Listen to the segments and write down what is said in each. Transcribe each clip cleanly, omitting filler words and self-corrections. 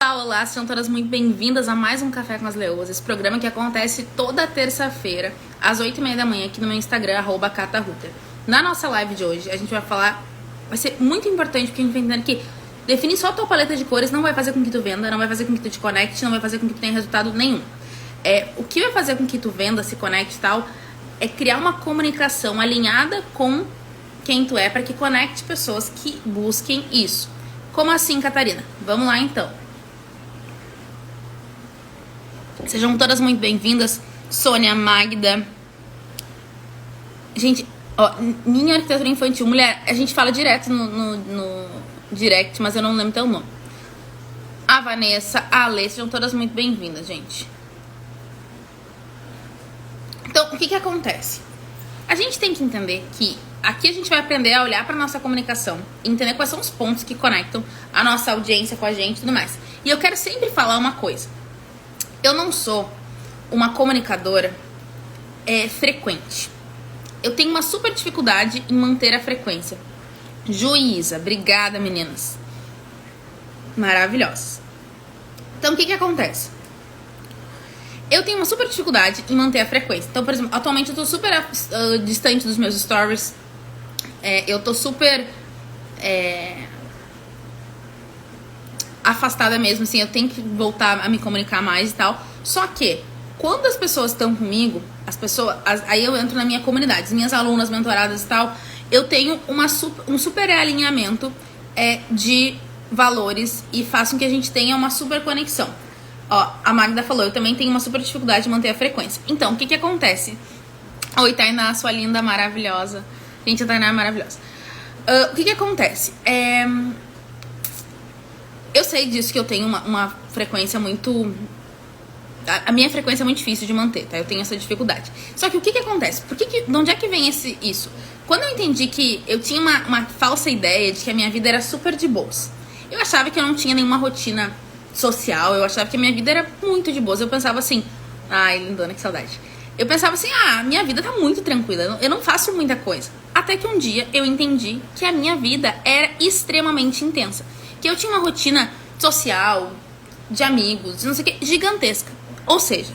Olá, sejam todas muito bem-vindas a mais um Café com as Leoas, esse programa que acontece toda terça-feira, às 8h30 da manhã, aqui no meu Instagram, @cataruter. Na nossa live de hoje, a gente vai falar, vai ser muito importante, porque a gente vai entender que definir só a tua paleta de cores não vai fazer com que tu venda, não vai fazer com que tu te conecte, não vai fazer com que tu tenha resultado nenhum. O que vai fazer com que tu venda, se conecte e tal, é criar uma comunicação alinhada com quem tu é, para que conecte pessoas que busquem isso. Como assim, Catarina? Vamos lá, então. Sejam todas muito bem-vindas. Sônia, Magda. Gente, ó, minha arquitetura infantil, mulher, a gente fala direto no direct, mas eu não lembro teu nome. A Vanessa, a Alê, sejam todas muito bem-vindas, gente. Então, o que acontece? A gente tem que entender que aqui a gente vai aprender a olhar para nossa comunicação, entender quais são os pontos que conectam a nossa audiência com a gente e tudo mais. E eu quero sempre falar uma coisa. Eu não sou uma comunicadora frequente. Eu tenho uma super dificuldade em manter a frequência. Juíza, obrigada, meninas. Maravilhosas. Então, o que acontece? Eu tenho uma super dificuldade em manter a frequência. Então, por exemplo, atualmente eu tô super distante dos meus stories. Eu tô super afastada mesmo, assim, eu tenho que voltar a me comunicar mais e tal. Só que, quando as pessoas estão comigo, aí eu entro na minha comunidade, as minhas alunas, mentoradas e tal, eu tenho um super alinhamento de valores e faço com que a gente tenha uma super conexão. Ó, a Magda falou, eu também tenho uma super dificuldade de manter a frequência. Então, o que acontece? Oi, Tainá, sua linda, maravilhosa. Gente, a Tainá é maravilhosa. O que acontece? Eu sei disso, que eu tenho uma frequência muito... A minha frequência é muito difícil de manter, tá? Eu tenho essa dificuldade. Só que o que acontece? De onde é que vem isso? Quando eu entendi que eu tinha uma falsa ideia de que a minha vida era super de boas. Eu achava que eu não tinha nenhuma rotina social, eu achava que a minha vida era muito de boas. Eu pensava assim... Ai, lindona, que saudade. Eu pensava assim, minha vida tá muito tranquila, eu não faço muita coisa. Até que um dia eu entendi que a minha vida era extremamente intensa. Que eu tinha uma rotina social, de amigos, não sei o que, gigantesca. Ou seja,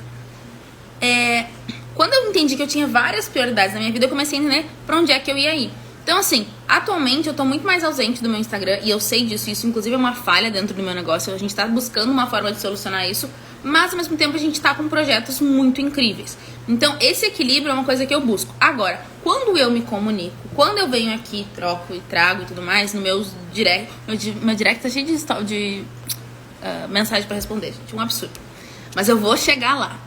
quando eu entendi que eu tinha várias prioridades na minha vida, eu comecei a entender pra onde é que eu ia ir. Então, assim, atualmente eu tô muito mais ausente do meu Instagram, e eu sei disso, isso inclusive é uma falha dentro do meu negócio. A gente tá buscando uma forma de solucionar isso, mas ao mesmo tempo a gente tá com projetos muito incríveis. Então, esse equilíbrio é uma coisa que eu busco. Agora, quando eu me comunico, quando eu venho aqui, troco e trago e tudo mais, no meu direct tá cheio de mensagem pra responder, gente, um absurdo. Mas eu vou chegar lá.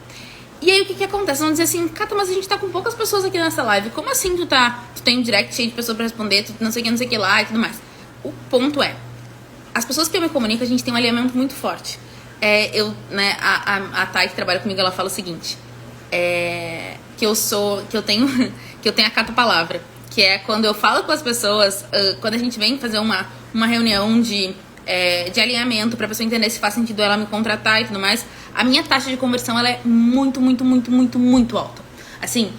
E aí, o que acontece? Vão dizer assim, Cata, mas a gente tá com poucas pessoas aqui nessa live. Como assim tu tem um direct cheio de pessoas pra responder, tu não sei o que lá e tudo mais? O ponto as pessoas que eu me comunico, a gente tem um alinhamento muito forte. A Thay, que trabalha comigo, ela fala o seguinte, que eu tenho a cata-palavra, que é quando eu falo com as pessoas, quando a gente vem fazer uma reunião de alinhamento pra pessoa entender se faz sentido ela me contratar e tudo mais, a minha taxa de conversão, ela é muito, muito, muito, muito, muito alta. Assim,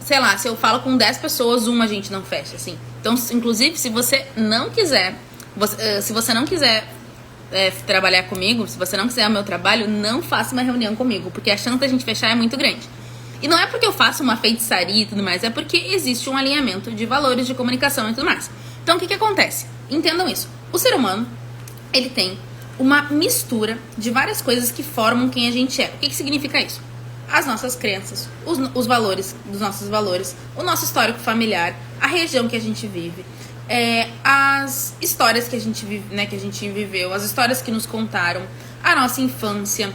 sei lá, se eu falo com 10 pessoas, uma a gente não fecha, assim. Então, inclusive, se você não quiser trabalhar comigo, se você não quiser o meu trabalho, não faça uma reunião comigo, porque a chance da gente fechar é muito grande. E não é porque eu faço uma feitiçaria e tudo mais, é porque existe um alinhamento de valores, de comunicação e tudo mais. Então, o que acontece? Entendam isso. O ser humano, ele tem uma mistura de várias coisas que formam quem a gente é. O que significa isso? As nossas crenças, os valores dos nossos valores, o nosso histórico familiar, a região que a gente vive, as histórias que a gente vive, né, que a gente viveu, as histórias que nos contaram, a nossa infância,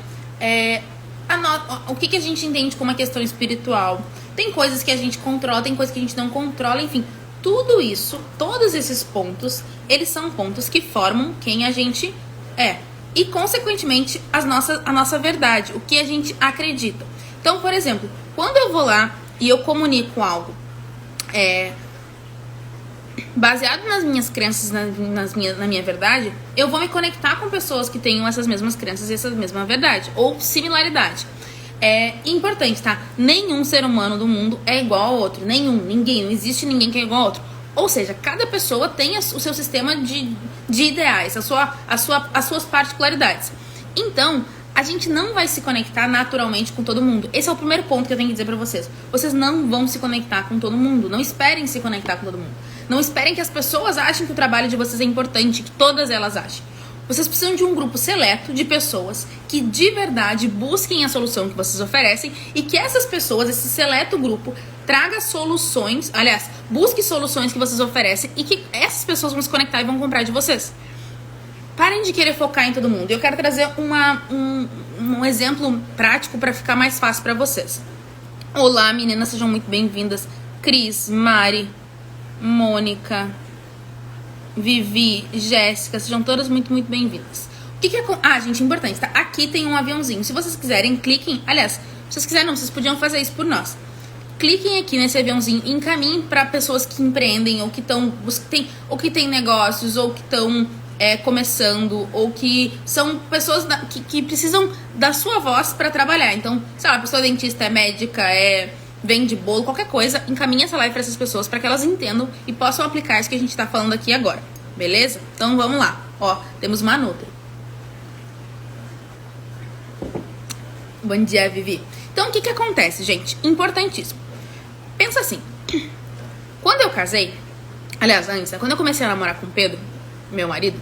o que a gente entende como uma questão espiritual. Tem coisas que a gente controla, tem coisas que a gente não controla, enfim. Tudo isso, todos esses pontos, eles são pontos que formam quem a gente é. E, consequentemente, a nossa verdade, o que a gente acredita. Então, por exemplo, quando eu vou lá e eu comunico algo baseado nas minhas crenças, na minha verdade, eu vou me conectar com pessoas que tenham essas mesmas crenças e essa mesma verdade, ou similaridade. É importante, tá? Nenhum ser humano do mundo é igual ao outro. Ninguém, não existe ninguém que é igual ao outro. Ou seja, cada pessoa tem o seu sistema de ideais, as suas particularidades. Então, a gente não vai se conectar naturalmente com todo mundo. Esse é o primeiro ponto que eu tenho que dizer pra vocês. Vocês não vão se conectar com todo mundo. Não esperem se conectar com todo mundo. Não esperem que as pessoas achem que o trabalho de vocês é importante, que todas elas achem. Vocês precisam de um grupo seleto de pessoas que de verdade busquem a solução que vocês oferecem e que essas pessoas, esse seleto grupo, traga soluções, aliás, busque soluções que vocês oferecem e que essas pessoas vão se conectar e vão comprar de vocês. Parem de querer focar em todo mundo. Eu quero trazer um exemplo prático para ficar mais fácil para vocês. Olá, meninas, sejam muito bem-vindas. Cris, Mari, Mônica, Vivi, Jéssica, sejam todas muito, muito bem-vindas. O que é... Ah, gente, importante, tá? Aqui tem um aviãozinho. Se vocês quiserem, cliquem... Aliás, se vocês quiserem não, vocês podiam fazer isso por nós. Cliquem aqui nesse aviãozinho e encaminhem para pessoas que empreendem ou que estão... ou que têm negócios ou que estão... começando, ou que são pessoas que precisam da sua voz para trabalhar. Então, sei lá, a pessoa é dentista, é médica, vende bolo, qualquer coisa, encaminha essa live para essas pessoas para que elas entendam e possam aplicar isso que a gente tá falando aqui agora, beleza? Então vamos lá, ó, temos uma Nutri. Bom dia, Vivi. Então o que acontece, gente? Importantíssimo. Pensa assim, quando eu casei, aliás, antes, quando eu comecei a namorar com o Pedro, meu marido,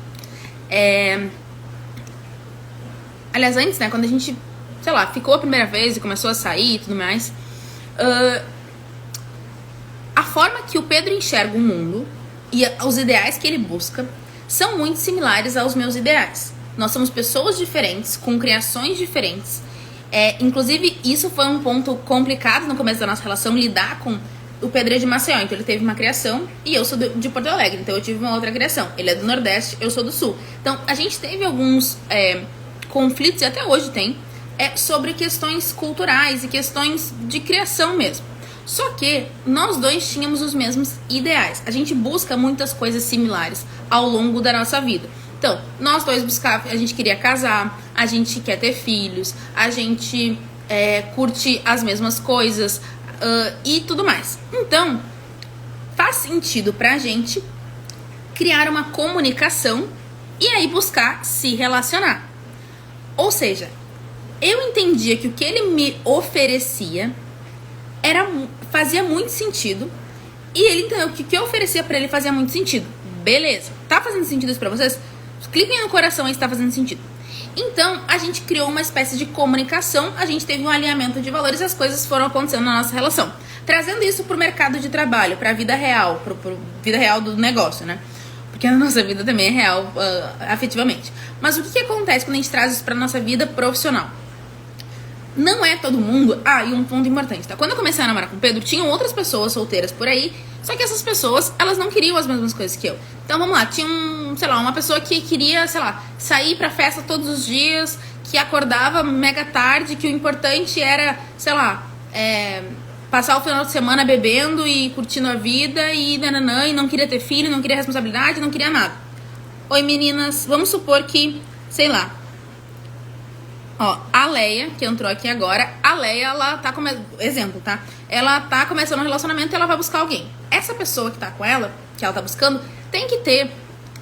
aliás, antes, né, quando a gente, sei lá, ficou a primeira vez e começou a sair e tudo mais, a forma que o Pedro enxerga o mundo e os ideais que ele busca são muito similares aos meus ideais. Nós somos pessoas diferentes, com criações diferentes. Inclusive, isso foi um ponto complicado no começo da nossa relação, lidar com... O Pedro é de Maceió, então ele teve uma criação e eu sou de Porto Alegre, então eu tive uma outra criação. Ele é do Nordeste, eu sou do Sul. Então a gente teve alguns conflitos, e até hoje tem, sobre questões culturais e questões de criação mesmo. Só que nós dois tínhamos os mesmos ideais. A gente busca muitas coisas similares ao longo da nossa vida. Então, nós dois buscávamos, a gente queria casar, a gente quer ter filhos, a gente curte as mesmas coisas, e tudo mais. Então, faz sentido pra gente criar uma comunicação e aí buscar se relacionar. Ou seja, eu entendia que o que ele me oferecia fazia muito sentido e ele entendeu que o que eu oferecia pra ele fazia muito sentido. Beleza. Tá fazendo sentido isso pra vocês? Cliquem no coração aí se tá fazendo sentido. Então, a gente criou uma espécie de comunicação, a gente teve um alinhamento de valores e as coisas foram acontecendo na nossa relação. Trazendo isso pro mercado de trabalho, pra vida real, pro vida real do negócio, né? Porque a nossa vida também é real, afetivamente. Mas o que acontece quando a gente traz isso pra nossa vida profissional? Não é todo mundo... e um ponto importante, tá? Quando eu comecei a namorar com o Pedro, tinham outras pessoas solteiras por aí, só que essas pessoas, elas não queriam as mesmas coisas que eu. Então, vamos lá, tinha uma pessoa que queria, sair pra festa todos os dias, que acordava mega tarde, que o importante era, passar o final de semana bebendo e curtindo a vida e nananã, e não queria ter filho, não queria responsabilidade, não queria nada. Oi, meninas, vamos supor que, a Leia, que entrou aqui agora, a Leia, ela tá exemplo, tá? Ela tá começando um relacionamento e ela vai buscar alguém. Essa pessoa que tá com ela, que ela tá buscando, tem que ter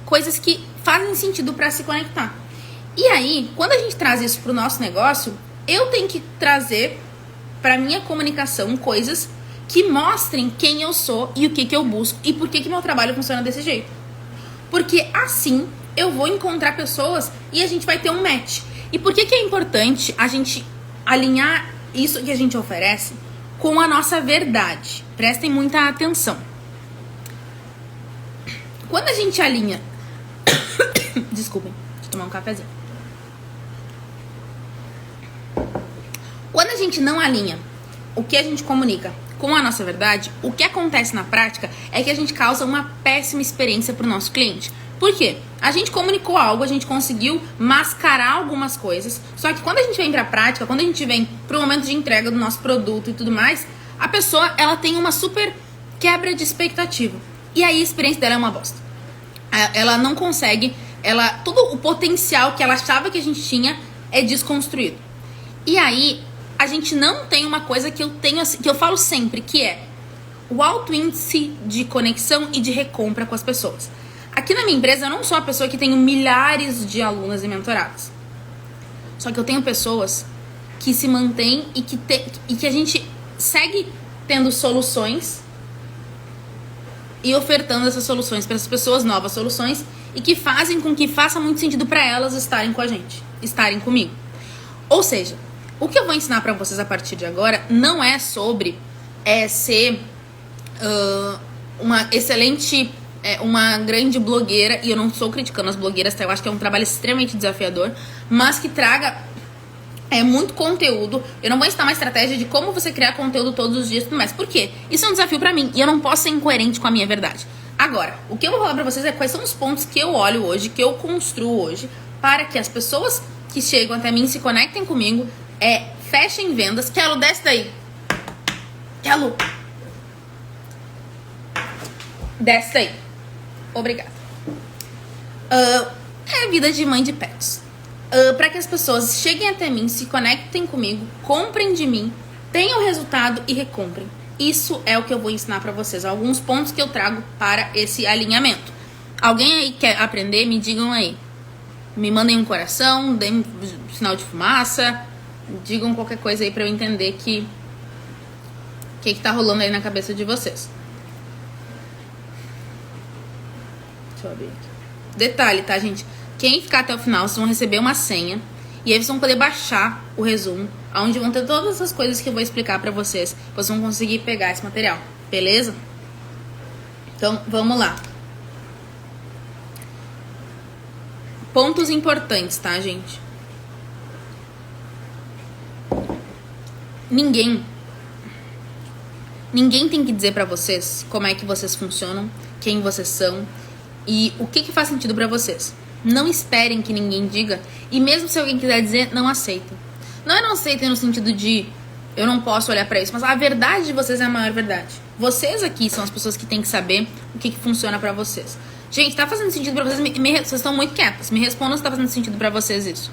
coisas que fazem sentido pra se conectar. E aí, quando a gente traz isso pro nosso negócio, eu tenho que trazer pra minha comunicação coisas que mostrem quem eu sou e o que eu busco e por que meu trabalho funciona desse jeito. Porque assim eu vou encontrar pessoas e a gente vai ter um match. E por que é importante a gente alinhar isso que a gente oferece com a nossa verdade? Prestem muita atenção. Quando a gente alinha... Desculpem, deixa eu tomar um cafezinho. Quando a gente não alinha o que a gente comunica com a nossa verdade, o que acontece na prática é que a gente causa uma péssima experiência para o nosso cliente. Por quê? A gente comunicou algo, a gente conseguiu mascarar algumas coisas, só que quando a gente vem pra prática, quando a gente vem pro momento de entrega do nosso produto e tudo mais, a pessoa, ela tem uma super quebra de expectativa. E aí a experiência dela é uma bosta. Ela não consegue, todo o potencial que ela achava que a gente tinha é desconstruído. E aí, a gente não tem uma coisa que eu falo sempre, que é: o alto índice de conexão e de recompra com as pessoas. Aqui na minha empresa eu não sou a pessoa que tenho milhares de alunas e mentoradas. Só que eu tenho pessoas que se mantêm e que a gente segue tendo soluções e ofertando essas soluções para as pessoas, novas soluções, e que fazem com que faça muito sentido para elas estarem com a gente, estarem comigo. Ou seja, o que eu vou ensinar para vocês a partir de agora não é sobre ser uma excelente, uma grande blogueira, e eu não estou criticando as blogueiras, tá? Eu acho que é um trabalho extremamente desafiador, mas que traga muito conteúdo. Eu não vou ensinar uma estratégia de como você criar conteúdo todos os dias e tudo mais. Por quê? Isso é um desafio pra mim e eu não posso ser incoerente com a minha verdade. Agora, o que eu vou falar pra vocês é quais são os pontos que eu olho hoje, que eu construo hoje, para que as pessoas que chegam até mim se conectem comigo, fechem vendas. Kelo, desce daí. Kelo. Desce daí. Obrigada. É a vida de mãe de pets. Para que as pessoas cheguem até mim, se conectem comigo, comprem de mim, tenham resultado e recomprem. Isso é o que eu vou ensinar para vocês. Alguns pontos que eu trago para esse alinhamento. Alguém aí quer aprender? Me digam aí. Me mandem um coração, deem um sinal de fumaça, digam qualquer coisa aí para eu entender que tá rolando aí na cabeça de vocês. Deixa eu abrir aqui. Detalhe, tá, gente? Quem ficar até o final, vocês vão receber uma senha. E aí vocês vão poder baixar o resumo, onde vão ter todas essas coisas que eu vou explicar pra vocês. Vocês vão conseguir pegar esse material, beleza? Então, vamos lá. Pontos importantes, tá, gente? Ninguém tem que dizer pra vocês como é que vocês funcionam, quem vocês são e o que faz sentido pra vocês. Não esperem que ninguém diga. E mesmo se alguém quiser dizer, não aceitem. Não aceitem no sentido de eu não posso olhar pra isso, mas a verdade de vocês é a maior verdade. Vocês aqui são as pessoas que têm que saber o que funciona pra vocês. Gente, tá fazendo sentido pra vocês? Vocês estão muito quietas. Me respondam se tá fazendo sentido pra vocês isso.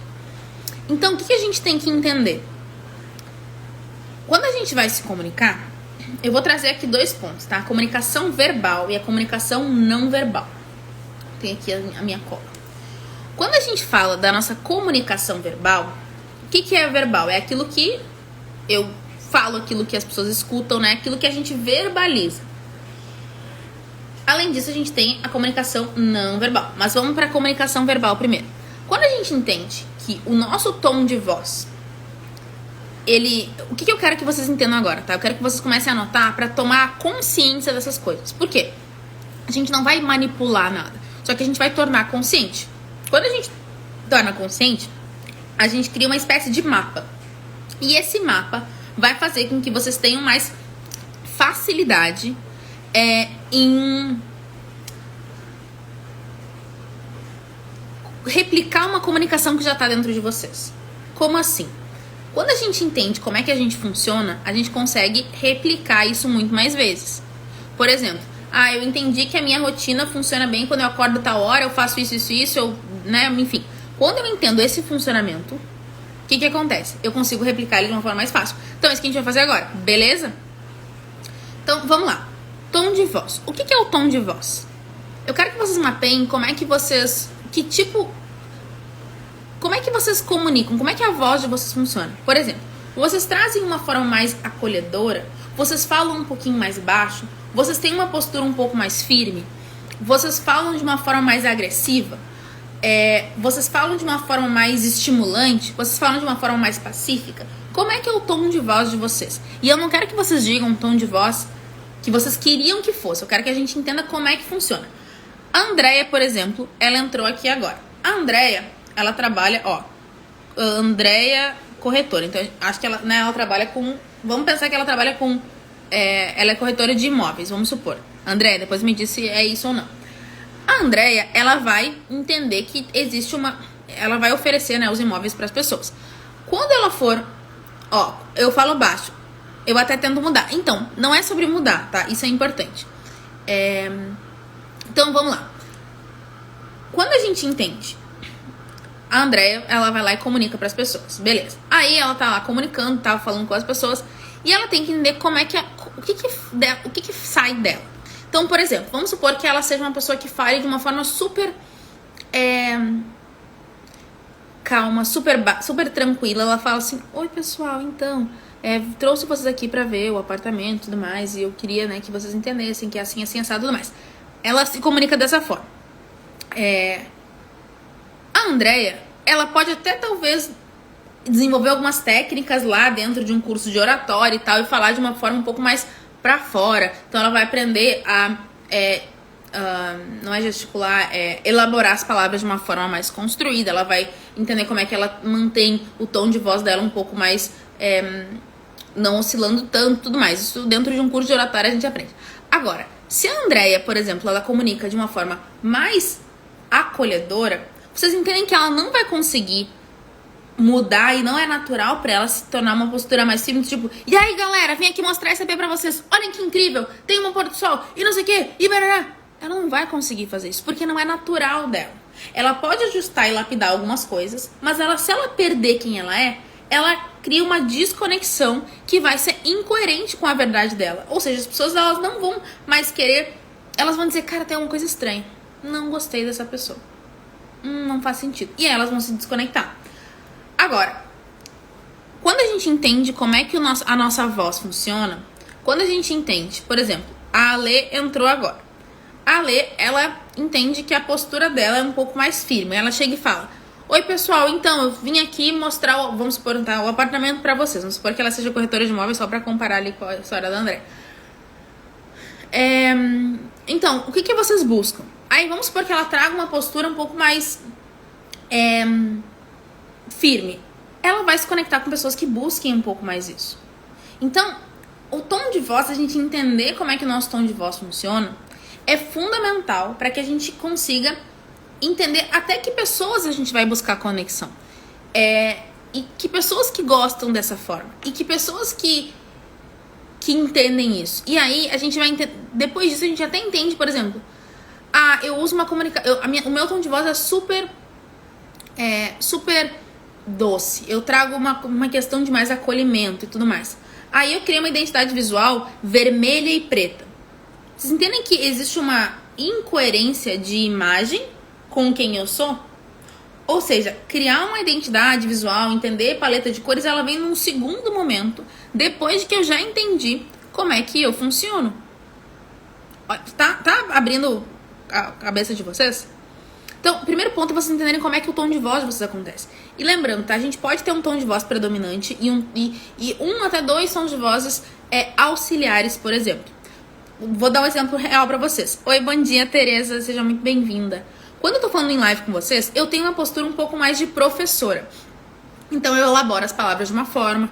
Então, o que a gente tem que entender? Quando a gente vai se comunicar, eu vou trazer aqui 2 pontos, tá? A comunicação verbal e a comunicação não verbal. Tem aqui a minha cola. Quando a gente fala da nossa comunicação verbal, o que é verbal? É aquilo que eu falo, aquilo que as pessoas escutam, né? Aquilo que a gente verbaliza. Além disso, a gente tem a comunicação não verbal. Mas vamos para a comunicação verbal primeiro. Quando a gente entende que o nosso tom de voz, o que eu quero que vocês entendam agora, tá? Eu quero que vocês comecem a anotar para tomar consciência dessas coisas. Por quê? A gente não vai manipular nada, só que a gente vai tornar consciente. Quando a gente torna consciente, a gente cria uma espécie de mapa. E esse mapa vai fazer com que vocês tenham mais facilidade em replicar uma comunicação que já está dentro de vocês. Como assim? Quando a gente entende como é que a gente funciona, a gente consegue replicar isso muito mais vezes. Por exemplo, eu entendi que a minha rotina funciona bem quando eu acordo tal hora, eu faço isso, enfim. Quando eu entendo esse funcionamento, o que acontece? Eu consigo replicar ele de uma forma mais fácil. Então, é isso que a gente vai fazer agora, beleza? Então, vamos lá. Tom de voz. O que é o tom de voz? Eu quero que vocês mapeiem como é que vocês comunicam, como é que a voz de vocês funciona. Por exemplo, vocês trazem uma forma mais acolhedora, vocês falam um pouquinho mais baixo, vocês têm uma postura um pouco mais firme, vocês falam de uma forma mais agressiva, vocês falam de uma forma mais estimulante, vocês falam de uma forma mais pacífica. Como é que é o tom de voz de vocês? E eu não quero que vocês digam um tom de voz que vocês queriam que fosse, eu quero que a gente entenda como é que funciona. A Andréia, por exemplo, ela entrou aqui agora. A Andréia, ela trabalha, Andréia corretora. Então, acho que ela trabalha com... Vamos pensar que ela trabalha com... ela é corretora de imóveis, vamos supor. Andréia, depois me diz se é isso ou não. A Andréia, ela vai entender que existe ela vai oferecer, né, os imóveis para as pessoas. Quando ela for... eu falo baixo. Eu até tento mudar. Então, não é sobre mudar, tá? Isso é importante. Então, vamos lá. Quando a gente entende, a Andréia, ela vai lá e comunica para as pessoas. Beleza. Aí ela tá lá comunicando, tá falando com as pessoas. E ela tem que entender como é que o que sai dela. Então, por exemplo, vamos supor que ela seja uma pessoa que fale de uma forma super calma, super tranquila. Ela fala assim: oi pessoal, então trouxe vocês aqui pra ver o apartamento e tudo mais, e eu queria, né, que vocês entendessem que é assim, assim, assado e tudo mais. Ela se comunica dessa forma. A Andrea, ela pode até talvez desenvolver algumas técnicas lá dentro de um curso de oratória e tal, e falar de uma forma um pouco mais pra fora. Então ela vai aprender a não é gesticular, elaborar as palavras de uma forma mais construída. Ela vai entender como é que ela mantém o tom de voz dela um pouco mais não oscilando tanto, tudo mais. Isso dentro de um curso de oratória a gente aprende. Agora, se a Andrea, por exemplo, ela comunica de uma forma mais acolhedora, vocês entendem que ela não vai conseguir mudar, e não é natural pra ela se tornar uma postura mais simples, tipo: e aí galera, vim aqui mostrar esse AP pra vocês, olhem que incrível, tem um pôr do sol, e não sei o que, e barará. Ela não vai conseguir fazer isso, porque não é natural dela. Ela pode ajustar e lapidar algumas coisas, mas se ela perder quem ela cria uma desconexão que vai ser incoerente com a verdade dela. Ou seja, as pessoas, elas não vão mais querer, elas vão dizer: cara, tem alguma coisa estranha, não gostei dessa pessoa, não faz sentido, e aí elas vão se desconectar. Agora, quando a gente entende como é que a nossa voz funciona, quando a gente entende, por exemplo, a Ale entrou agora. A Ale, ela entende que a postura dela é um pouco mais firme. Ela chega e fala: oi pessoal, então eu vim aqui mostrar, vamos supor, o apartamento pra vocês. Vamos supor que ela seja corretora de imóveis, só pra comparar ali com a história da André. Então, o que vocês buscam? Aí vamos supor que ela traga uma postura um pouco mais firme. Ela vai se conectar com pessoas que busquem um pouco mais isso. Então, o tom de voz, a gente entender como é que o nosso tom de voz funciona, é fundamental para que a gente consiga entender até que pessoas a gente vai buscar conexão. E que pessoas que gostam dessa forma. E que pessoas que entendem isso. E aí, a gente vai entender. Depois disso, a gente até entende, por exemplo, eu uso uma comunicação. O meu tom de voz é super doce. Eu trago uma questão de mais acolhimento e tudo mais. Aí eu criei uma identidade visual vermelha e preta. Vocês entendem que existe uma incoerência de imagem com quem eu sou? Ou seja, criar uma identidade visual, entender paleta de cores, ela vem num segundo momento, depois de que eu já entendi como é que eu funciono. Tá abrindo a cabeça de vocês? Então, primeiro ponto é vocês entenderem como é que o tom de voz de vocês acontece. E lembrando, tá? A gente pode ter um tom de voz predominante e um até dois tons de vozes auxiliares, por exemplo. Vou dar um exemplo real pra vocês. Oi, bom dia, Tereza, seja muito bem-vinda. Quando eu tô falando em live com vocês, eu tenho uma postura um pouco mais de professora. Então eu elaboro as palavras de uma forma.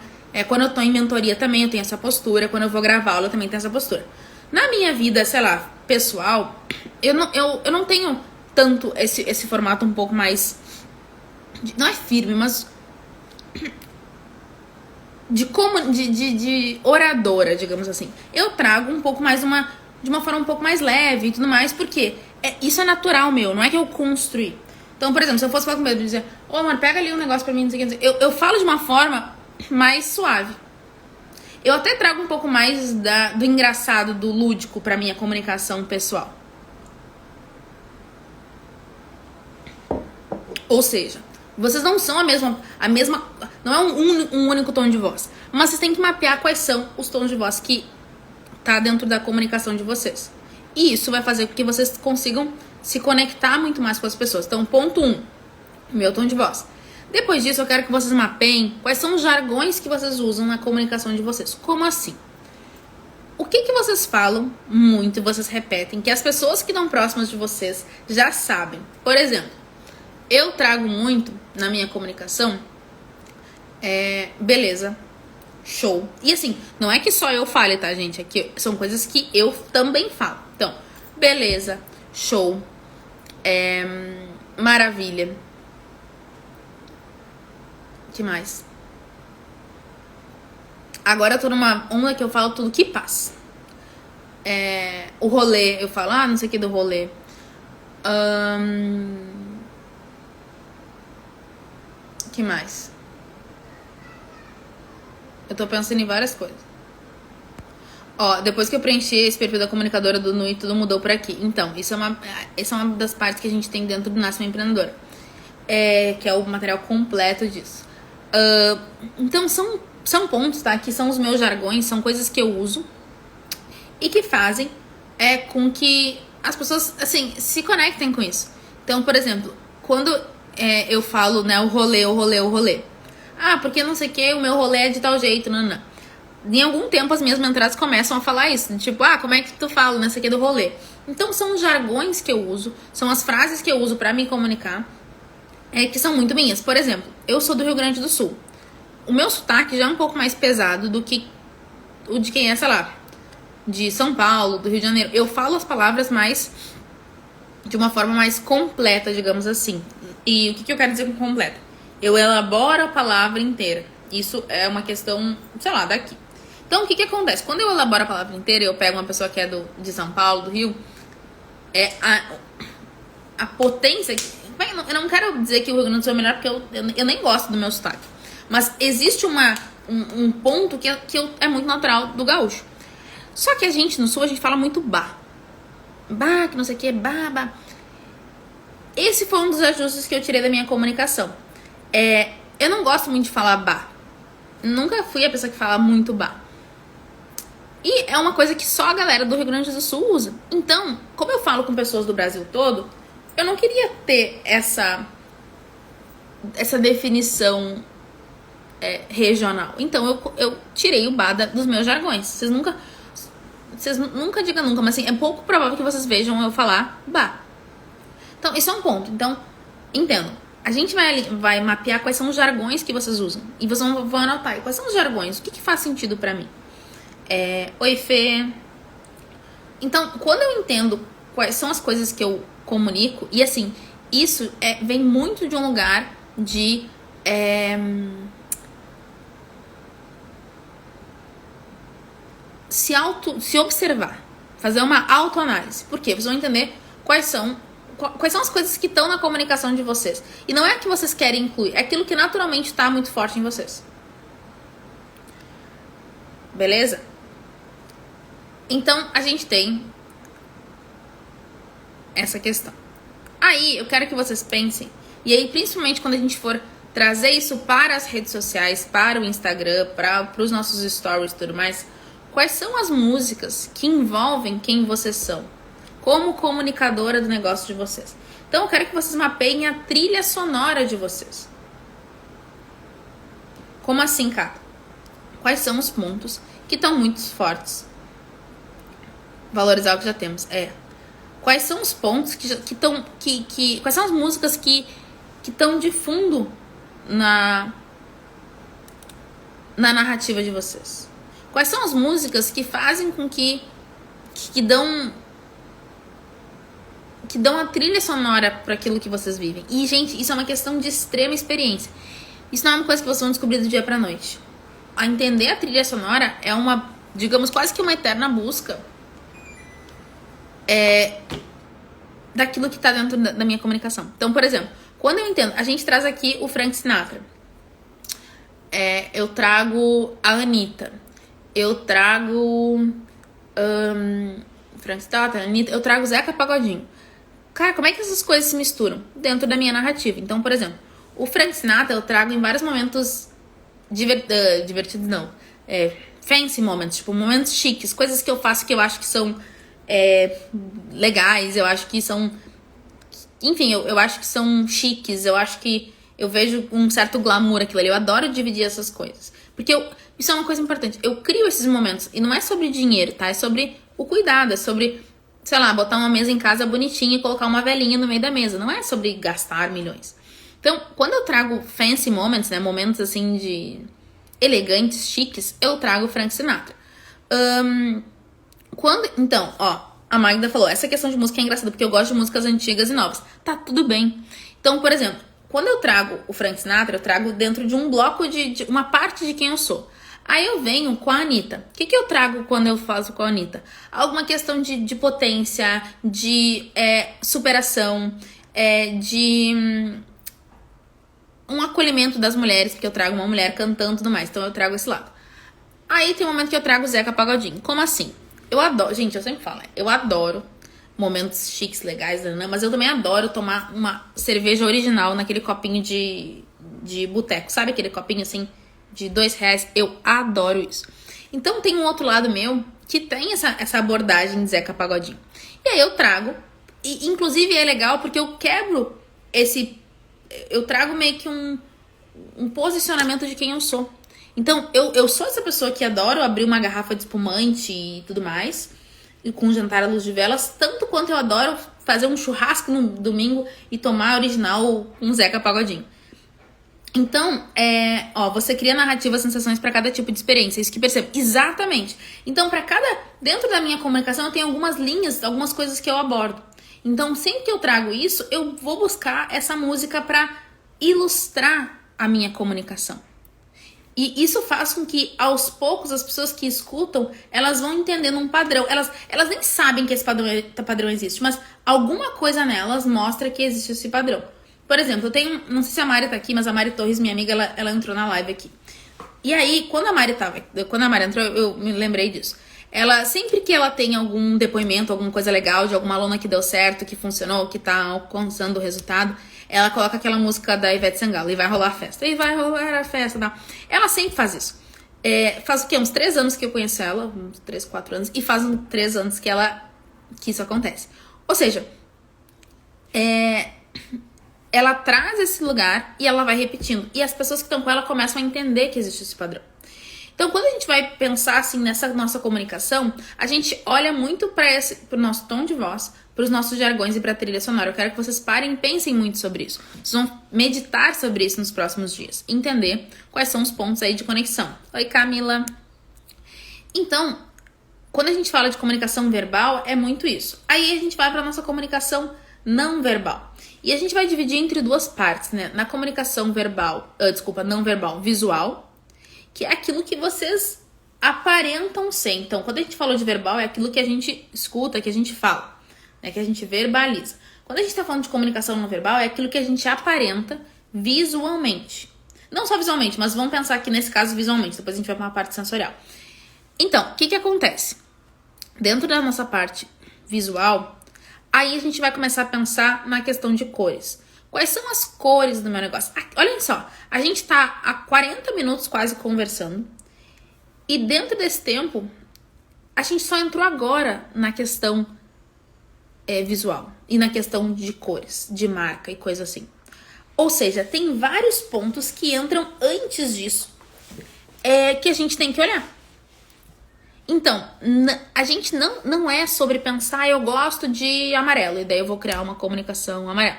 Quando eu tô em mentoria também eu tenho essa postura. Quando eu vou gravar aula eu também tenho essa postura. Na minha vida, sei lá, pessoal, eu não tenho tanto esse formato um pouco mais... não é firme, mas... de oradora, digamos assim. Eu trago um pouco mais de uma forma um pouco mais leve e tudo mais, porque isso é natural meu, não é que eu construí. Então, por exemplo, se eu fosse falar com medo de dizer: ô, mano, pega ali um negócio pra mim, não sei o que, eu falo de uma forma mais suave. Eu até trago um pouco mais do engraçado, do lúdico pra minha comunicação pessoal. Ou seja, vocês não são a mesma, não é um único tom de voz, mas vocês têm que mapear quais são os tons de voz que tá dentro da comunicação de vocês. E isso vai fazer com que vocês consigam se conectar muito mais com as pessoas. Então, ponto 1, meu tom de voz. Depois disso, eu quero que vocês mapeiem quais são os jargões que vocês usam na comunicação de vocês. Como assim? O que vocês falam muito e vocês repetem, que as pessoas que estão próximas de vocês já sabem. Por exemplo, eu trago muito na minha comunicação, beleza, show. E assim, não é que só eu fale, tá, gente? Aqui são coisas que eu também falo. Então, beleza, show, maravilha. O que mais? Agora eu tô numa onda que eu falo tudo que passa. O rolê, eu falo, não sei o que do rolê. Que mais? Eu tô pensando em várias coisas. Ó, depois que eu preenchi esse perfil da comunicadora do NUI, tudo mudou por aqui. Então, essa é uma das partes que a gente tem dentro do Nasce Uma Empreendedora. Que é o material completo disso. Então, são pontos, tá? Que são os meus jargões, são coisas que eu uso e que fazem com que as pessoas, assim, se conectem com isso. Então, por exemplo, quando eu falo, né, o rolê. Ah, porque não sei o que, o meu rolê é de tal jeito, não. Em algum tempo as minhas mentoradas começam a falar isso. Tipo, como é que tu fala nessa aqui do rolê? Então são os jargões que eu uso, são as frases que eu uso pra me comunicar, que são muito minhas. Por exemplo, eu sou do Rio Grande do Sul. O meu sotaque já é um pouco mais pesado do que o de quem é, sei lá, de São Paulo, do Rio de Janeiro. Eu falo as palavras mais de uma forma mais completa, digamos assim. E o que eu quero dizer com completa? Eu elaboro a palavra inteira. Isso é uma questão, sei lá, daqui. Então, o que acontece? Quando eu elaboro a palavra inteira, eu pego uma pessoa que é de São Paulo, do Rio, a potência... Eu não quero dizer que o Rio Grande do Sul é melhor, porque eu nem gosto do meu sotaque. Mas existe um ponto que é muito natural do gaúcho. Só que a gente, no Sul, a gente fala muito bah. Bah, que não sei o que, bah. Esse foi um dos ajustes que eu tirei da minha comunicação. Eu não gosto muito de falar bah. Nunca fui a pessoa que fala muito bah. E é uma coisa que só a galera do Rio Grande do Sul usa. Então, como eu falo com pessoas do Brasil todo, eu não queria ter essa definição regional. Então, eu tirei o bah dos meus jargões. Vocês nunca digam nunca, mas assim, é pouco provável que vocês vejam eu falar bah. Então, isso é um ponto. Então, entendam. A gente vai mapear quais são os jargões que vocês usam. E vocês vão anotar. Quais são os jargões? O que faz sentido pra mim? Oi, Fê. Então, quando eu entendo quais são as coisas que eu comunico, e assim, isso vem muito de um lugar de se observar, fazer uma autoanálise. Por quê? Vocês vão entender quais são as coisas que estão na comunicação de vocês. E não é que vocês querem incluir, é aquilo que naturalmente está muito forte em vocês. Beleza? Então, a gente tem essa questão. Aí, eu quero que vocês pensem, e aí, principalmente quando a gente for trazer isso para as redes sociais, para o Instagram, para os nossos stories e tudo mais, quais são as músicas que envolvem quem vocês são, como comunicadora do negócio de vocês. Então, eu quero que vocês mapeiem a trilha sonora de vocês. Como assim, Kata? Quais são os pontos que estão muito fortes? Valorizar o que já temos. Quais são os pontos que estão... quais são as músicas que estão de fundo na narrativa de vocês? Quais são as músicas que fazem com que dão a trilha sonora para aquilo que vocês vivem? E, gente, isso é uma questão de extrema experiência. Isso não é uma coisa que vocês vão descobrir do dia pra noite. A entender a trilha sonora é uma, digamos, quase que uma eterna busca daquilo que tá dentro da minha comunicação. Então, por exemplo, quando eu entendo, a gente traz aqui o Frank Sinatra. Eu trago a Anitta. Eu trago Frank Sinatra, Anitta. Eu trago Zeca Pagodinho. Cara, como é que essas coisas se misturam dentro da minha narrativa? Então, por exemplo, o Frank Sinatra eu trago em vários momentos divertidos, não. Fancy moments, tipo, momentos chiques. Coisas que eu faço que eu acho que são legais, eu acho que são... Enfim, eu acho que são chiques, eu acho que eu vejo um certo glamour aquilo ali. Eu adoro dividir essas coisas. Porque isso é uma coisa importante. Eu crio esses momentos. E não é sobre dinheiro, tá? É sobre o cuidado. É sobre, sei lá, botar uma mesa em casa bonitinha e colocar uma velinha no meio da mesa. Não é sobre gastar milhões. Então, quando eu trago fancy moments, né? Momentos, assim, de elegantes, chiques, eu trago Frank Sinatra. Então, a Magda falou, essa questão de música é engraçada, porque eu gosto de músicas antigas e novas. Tá, tudo bem. Então, por exemplo, quando eu trago o Frank Sinatra, eu trago dentro de um bloco de uma parte de quem eu sou. Aí eu venho com a Anitta. O que eu trago quando eu faço com a Anitta? Alguma questão de potência, de superação, de um acolhimento das mulheres, porque eu trago uma mulher cantando e tudo mais. Então eu trago esse lado. Aí tem um momento que eu trago o Zeca Pagodinho. Como assim? Eu adoro, gente, eu sempre falo, eu adoro momentos chiques, legais, né? Mas eu também adoro tomar uma cerveja original naquele copinho de boteco. Sabe aquele copinho assim de R$2? Eu adoro isso. Então tem um outro lado meu que tem essa abordagem de Zeca Pagodinho. E aí eu trago, e inclusive é legal porque eu quebro eu trago meio que um posicionamento de quem eu sou. Então, eu sou essa pessoa que adoro abrir uma garrafa de espumante e tudo mais, e com jantar à luz de velas, tanto quanto eu adoro fazer um churrasco no domingo e tomar original um Zeca Pagodinho. Então, você cria narrativas, sensações para cada tipo de experiência, isso que percebo. Exatamente. Então, dentro da minha comunicação, eu tenho algumas linhas, algumas coisas que eu abordo. Então, sempre que eu trago isso, eu vou buscar essa música para ilustrar a minha comunicação. E isso faz com que, aos poucos, as pessoas que escutam, elas vão entendendo um padrão. Elas nem sabem que esse padrão existe, mas alguma coisa nelas mostra que existe esse padrão. Por exemplo, eu tenho, não sei se a Mari tá aqui, mas a Mari Torres, minha amiga, ela entrou na live aqui. E aí, quando a Mari entrou, eu me lembrei disso. Ela, sempre que ela tem algum depoimento, alguma coisa legal de alguma aluna que deu certo, que funcionou, que tá alcançando o resultado, ela coloca aquela música da Ivete Sangalo, e vai rolar a festa. E vai rolar a festa, tá? Ela sempre faz isso. Faz o quê? Uns 3 anos que eu conheço ela, uns 3, 4 anos, e faz uns 3 anos que isso acontece. Ou seja, ela traz esse lugar e ela vai repetindo. E as pessoas que estão com ela começam a entender que existe esse padrão. Então, quando a gente vai pensar assim nessa nossa comunicação, a gente olha muito para o nosso tom de voz, para os nossos jargões e para a trilha sonora. Eu quero que vocês parem e pensem muito sobre isso. Vocês vão meditar sobre isso nos próximos dias. Entender quais são os pontos aí de conexão. Oi, Camila. Então, quando a gente fala de comunicação verbal, é muito isso. Aí a gente vai para a nossa comunicação não verbal. E a gente vai dividir entre 2 partes, né? Na comunicação não verbal, visual, que é aquilo que vocês aparentam ser. Então, quando a gente falou de verbal, é aquilo que a gente escuta, que a gente fala, né? Que a gente verbaliza. Quando a gente tá falando de comunicação não verbal, é aquilo que a gente aparenta visualmente. Não só visualmente, mas vamos pensar aqui nesse caso visualmente. Depois a gente vai para uma parte sensorial. Então, o que acontece? Dentro da nossa parte visual, aí a gente vai começar a pensar na questão de cores. Quais são as cores do meu negócio? Olhem só, a gente tá há 40 minutos quase conversando. E dentro desse tempo, a gente só entrou agora na questão visual. E na questão de cores, de marca e coisa assim. Ou seja, tem vários pontos que entram antes disso. Que a gente tem que olhar. Então, a gente não é sobre pensar, eu gosto de amarelo, e daí eu vou criar uma comunicação amarela.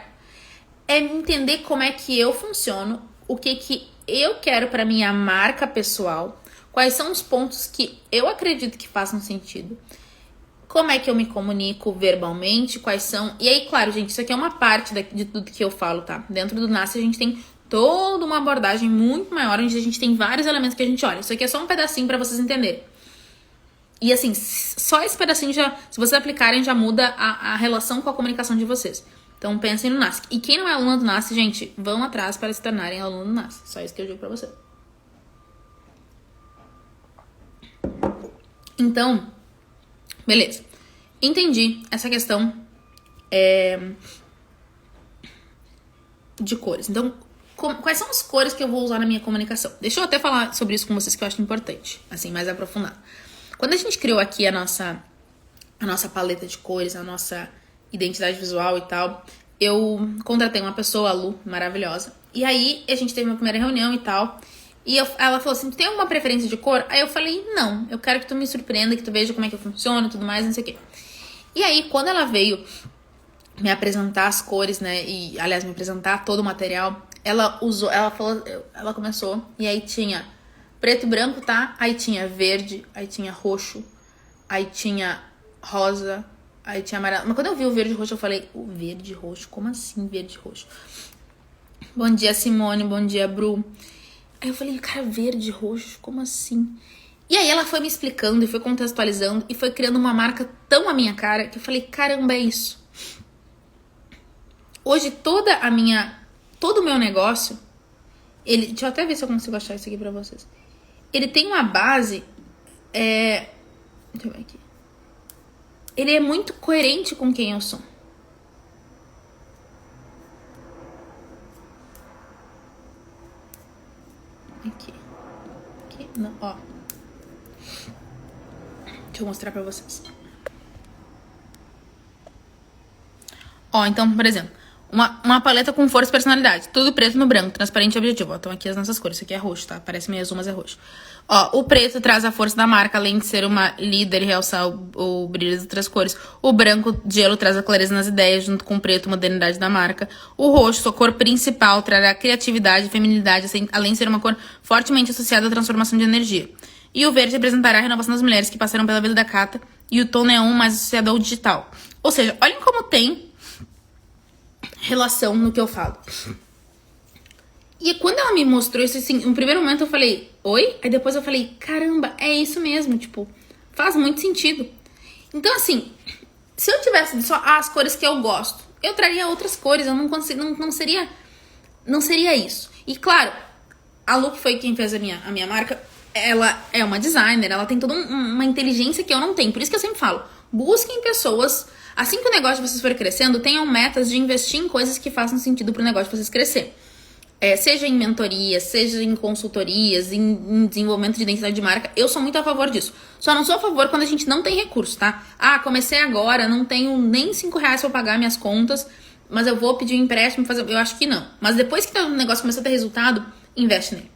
É entender como é que eu funciono, o que eu quero para minha marca pessoal, quais são os pontos que eu acredito que façam sentido, como é que eu me comunico verbalmente, quais são... E aí, claro, gente, isso aqui é uma parte de tudo que eu falo, tá? Dentro do Nasce a gente tem toda uma abordagem muito maior, onde a gente tem vários elementos que a gente olha. Isso aqui é só um pedacinho para vocês entenderem. E assim, só esse pedacinho se vocês aplicarem, já muda a relação com a comunicação de vocês. Então pensem no NASC. E quem não é aluno do NASC, gente, vão atrás para se tornarem aluno do NASC. Só isso que eu digo pra você. Então, beleza. Entendi essa questão de cores. Então, quais são as cores que eu vou usar na minha comunicação? Deixa eu até falar sobre isso com vocês, que eu acho importante, assim, mais aprofundado. Quando a gente criou aqui a nossa paleta de cores, a nossa identidade visual e tal, eu contratei uma pessoa, a Lu, maravilhosa. E aí, a gente teve uma primeira reunião e tal. E ela falou assim, tu tem alguma preferência de cor? Aí eu falei, não, eu quero que tu me surpreenda, que tu veja como é que eu funciono e tudo mais, não sei o quê. E aí, quando ela veio me apresentar as cores, né, e, aliás, me apresentar todo o material, ela começou, e aí tinha preto e branco, tá? Aí tinha verde, aí tinha roxo, aí tinha rosa, aí tinha amarelo. Mas quando eu vi o verde e roxo, eu falei, o verde e roxo? Como assim verde e roxo? Bom dia, Simone, bom dia, Bru. Aí eu falei, cara, verde e roxo, como assim? E aí ela foi me explicando e foi contextualizando e foi criando uma marca tão à minha cara que eu falei, caramba, é isso. Hoje todo o meu negócio, deixa eu até ver se eu consigo achar isso aqui pra vocês. Ele tem uma base Deixa eu ver aqui. Ele é muito coerente com quem eu sou. Aqui. Não, ó. Deixa eu mostrar pra vocês. Ó, então, por exemplo, uma paleta com força e personalidade. Tudo preto no branco, transparente e objetivo. Ó, então aqui as nossas cores. Isso aqui é roxo, tá? Parece meio azul, mas é roxo. Ó, o preto traz a força da marca, além de ser uma líder e realçar o brilho das outras cores. O branco, gelo, traz a clareza nas ideias, junto com o preto, modernidade da marca. O roxo, sua cor principal, trará criatividade e feminilidade, além de ser uma cor fortemente associada à transformação de energia. E o verde representará a renovação das mulheres que passaram pela vida da Cata. E o tom neon mais associado ao digital. Ou seja, olhem como tem relação no que eu falo. E quando ela me mostrou isso, assim, no primeiro momento eu falei, oi? Aí depois eu falei, caramba, é isso mesmo, tipo, faz muito sentido. Então, assim, se eu tivesse só as cores que eu gosto, eu traria outras cores, eu não seria isso. E claro, a Lu, que foi quem fez a minha marca, ela é uma designer, ela tem toda uma inteligência que eu não tenho. Por isso que eu sempre falo, busquem pessoas, assim que o negócio de vocês for crescendo, tenham metas de investir em coisas que façam sentido pro negócio de vocês crescer. Seja em mentorias, seja em consultorias, em desenvolvimento de identidade de marca, eu sou muito a favor disso. Só não sou a favor quando a gente não tem recurso, tá? Ah, comecei agora, não tenho nem R$5 pra pagar minhas contas, mas eu vou pedir um empréstimo, eu acho que não. Mas depois que o negócio começou a ter resultado, investe nele.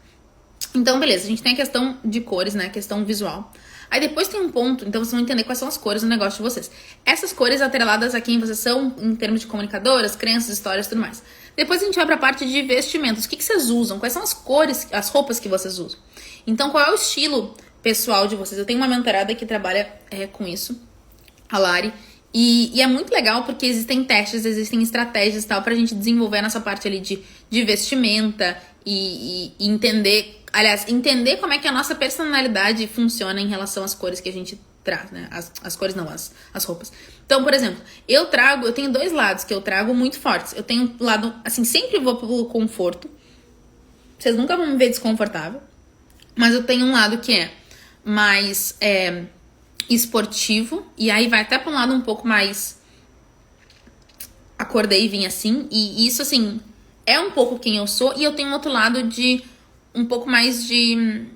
Então, beleza, a gente tem a questão de cores, né? A questão visual. Aí depois tem um ponto, então vocês vão entender quais são as cores no negócio de vocês. Essas cores atreladas a quem vocês são, em termos de comunicadoras, crenças, histórias e tudo mais. Depois a gente vai pra parte de vestimentos. O que vocês usam? Quais são as cores, as roupas que vocês usam? Então, qual é o estilo pessoal de vocês? Eu tenho uma mentorada que trabalha com isso, a Lari. E é muito legal porque existem testes, existem estratégias e tal pra gente desenvolver nessa parte ali de vestimenta e entender... Aliás, entender como é que a nossa personalidade funciona em relação às cores que a gente traz, né? As cores não, as roupas. Então, por exemplo, eu tenho dois lados que eu trago muito fortes. Eu tenho um lado, assim, sempre vou pelo conforto. Vocês nunca vão me ver desconfortável. Mas eu tenho um lado que é mais esportivo. E aí vai até pra um lado um pouco mais... Acordei e vim assim. E isso, assim, é um pouco quem eu sou. E eu tenho um outro lado de... um pouco mais de...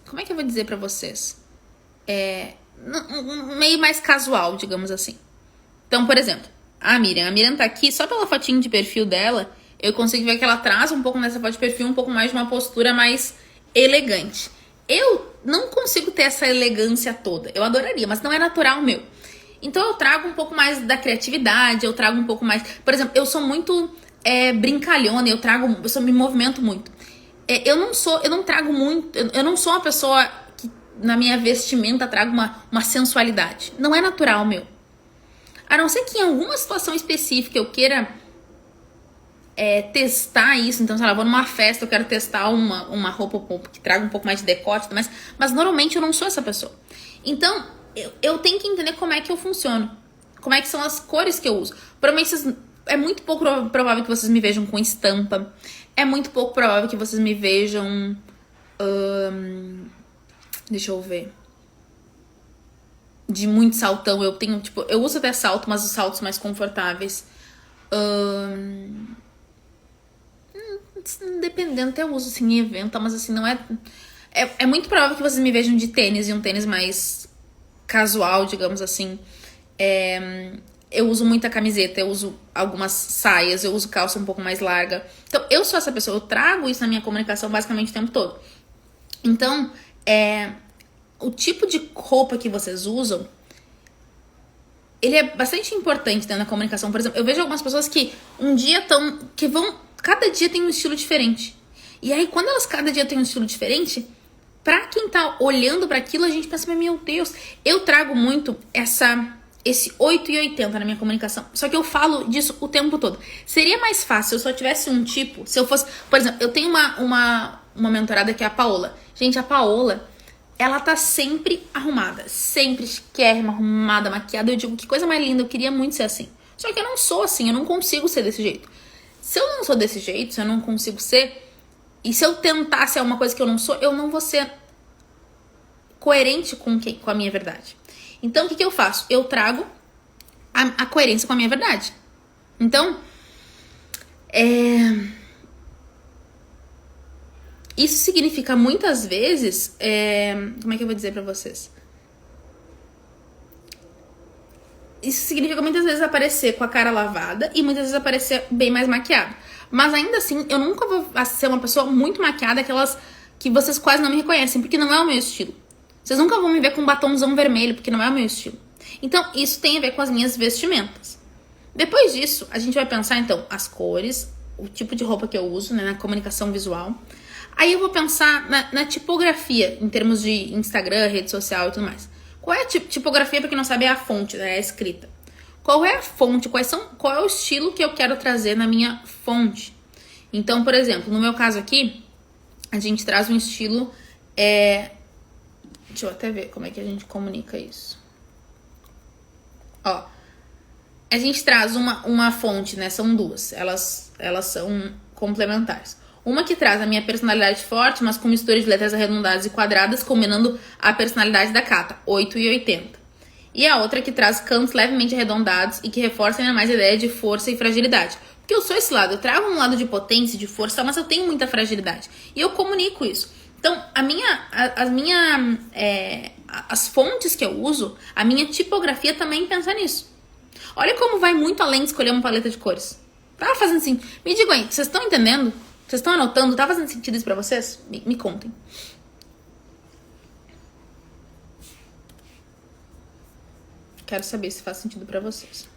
Como é que eu vou dizer pra vocês? Meio mais casual, digamos assim. Então, por exemplo, a Miriam tá aqui, só pela fotinho de perfil dela, eu consigo ver que ela traz um pouco nessa foto de perfil, um pouco mais de uma postura mais elegante. Eu não consigo ter essa elegância toda. Eu adoraria, mas não é natural meu. Então eu trago um pouco mais da criatividade, eu trago um pouco mais... Por exemplo, eu sou muito brincalhona, eu me movimento muito. Eu não trago muito, eu não sou uma pessoa que na minha vestimenta trago uma sensualidade. Não é natural, meu. A não ser que em alguma situação específica eu queira testar isso. Então, sei lá, vou numa festa, eu quero testar uma roupa que traga um pouco mais de decote, mas normalmente eu não sou essa pessoa. Então, eu tenho que entender como é que eu funciono. Como é que são as cores que eu uso. Provavelmente é muito pouco provável que vocês me vejam com estampa. É muito pouco provável que vocês me vejam... deixa eu ver. De muito saltão. Eu uso até salto, mas os saltos mais confortáveis. Dependendo, até eu uso assim em evento, mas assim, não é... É muito provável que vocês me vejam de tênis, e um tênis mais casual, digamos assim. Eu uso muita camiseta, eu uso algumas saias, eu uso calça um pouco mais larga. Então, eu sou essa pessoa, eu trago isso na minha comunicação basicamente o tempo todo. Então, o tipo de roupa que vocês usam, ele é bastante importante dentro da comunicação. Por exemplo, eu vejo algumas pessoas que cada dia tem um estilo diferente. E aí, quando elas cada dia têm um estilo diferente, pra quem tá olhando pra aquilo, a gente pensa, meu Deus, eu trago muito esse 8 e 80 na minha comunicação. Só que eu falo disso o tempo todo. Seria mais fácil se eu só tivesse um tipo, se eu fosse... Por exemplo, eu tenho uma mentorada que é a Paola. Gente, a Paola, ela tá sempre arrumada. Sempre chiquérrima, arrumada, maquiada. Eu digo, que coisa mais linda, eu queria muito ser assim. Só que eu não sou assim, eu não consigo ser desse jeito. Se eu não sou desse jeito, se eu não consigo ser... E se eu tentar ser uma coisa que eu não sou, eu não vou ser coerente com a minha verdade. Então, o que eu faço? Eu trago a coerência com a minha verdade. Então, isso significa muitas vezes... como é que eu vou dizer pra vocês? Isso significa muitas vezes aparecer com a cara lavada e muitas vezes aparecer bem mais maquiado. Mas ainda assim, eu nunca vou ser uma pessoa muito maquiada, aquelas que vocês quase não me reconhecem, porque não é o meu estilo. Vocês nunca vão me ver com um batomzão vermelho, porque não é o meu estilo. Então, isso tem a ver com as minhas vestimentas. Depois disso, a gente vai pensar, então, as cores, o tipo de roupa que eu uso, né, na comunicação visual. Aí eu vou pensar na tipografia, em termos de Instagram, rede social e tudo mais. Qual é a tipografia, pra quem não sabe, é a fonte, né, é a escrita. Qual é a fonte, qual é o estilo que eu quero trazer na minha fonte? Então, por exemplo, no meu caso aqui, a gente traz um estilo... Deixa eu até ver como é que a gente comunica isso. Ó, a gente traz uma fonte, né? São duas. Elas são complementares. Uma que traz a minha personalidade forte, mas com mistura de letras arredondadas e quadradas, combinando a personalidade da Cata, 8 e 80. E a outra que traz cantos levemente arredondados e que reforça ainda mais a ideia de força e fragilidade. Porque eu sou esse lado, eu trago um lado de potência e de força, mas eu tenho muita fragilidade. E eu comunico isso. Então, as fontes que eu uso, a minha tipografia também pensa nisso. Olha como vai muito além de escolher uma paleta de cores. Tá fazendo assim? Me digam aí, vocês estão entendendo? Vocês estão anotando? Tá fazendo sentido isso pra vocês? Me contem. Quero saber se faz sentido pra vocês.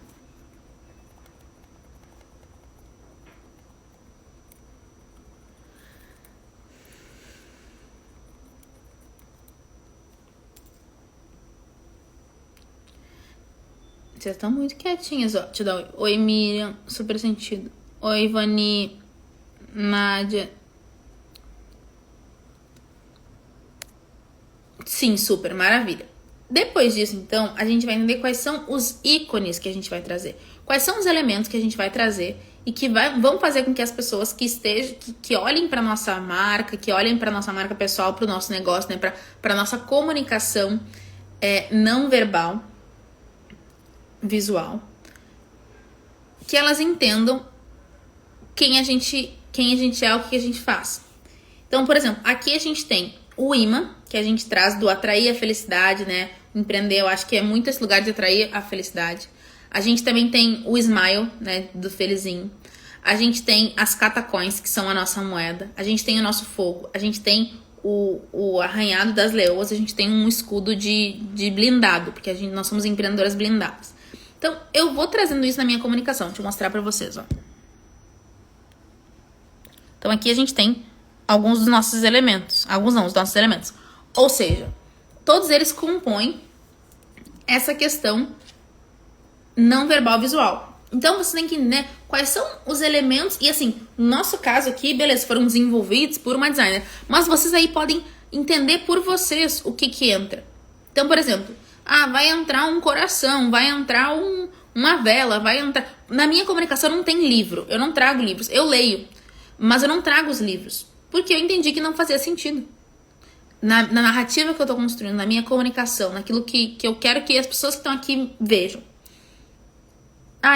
Vocês estão muito quietinhas, ó. Deixa eu dar oi. Oi, Miriam. Super sentido. Oi, Ivani. Nádia. Sim, super. Maravilha. Depois disso, então, a gente vai entender quais são os ícones que a gente vai trazer. Quais são os elementos que a gente vai trazer e que vão fazer com que as pessoas que olhem para nossa marca, que olhem para nossa marca pessoal, para o nosso negócio, né, para nossa comunicação não verbal, visual, que elas entendam quem a gente é, o que a gente faz. Então, por exemplo, aqui a gente tem o imã, que a gente traz do atrair a felicidade, né? Empreender, eu acho que é muito esse lugar de atrair a felicidade. A gente também tem o smile, né? Do felizinho. A gente tem as catacoins, que são a nossa moeda. A gente tem o nosso fogo. A gente tem o arranhado das leoas. A gente tem um escudo de blindado, porque nós somos empreendedoras blindadas. Então, eu vou trazendo isso na minha comunicação. Deixa eu mostrar pra vocês, ó. Então, aqui a gente tem alguns dos nossos elementos. Alguns não, os nossos elementos. Ou seja, todos eles compõem essa questão não verbal visual. Então, você tem que entender quais são os elementos. E assim, no nosso caso aqui, beleza, foram desenvolvidos por uma designer. Mas vocês aí podem entender por vocês o que entra. Então, por exemplo, vai entrar um coração, vai entrar uma vela, vai entrar... Na minha comunicação não tem livro, eu não trago livros. Eu leio, mas eu não trago os livros. Porque eu entendi que não fazia sentido. Na narrativa que eu tô construindo, na minha comunicação, naquilo que eu quero que as pessoas que estão aqui vejam.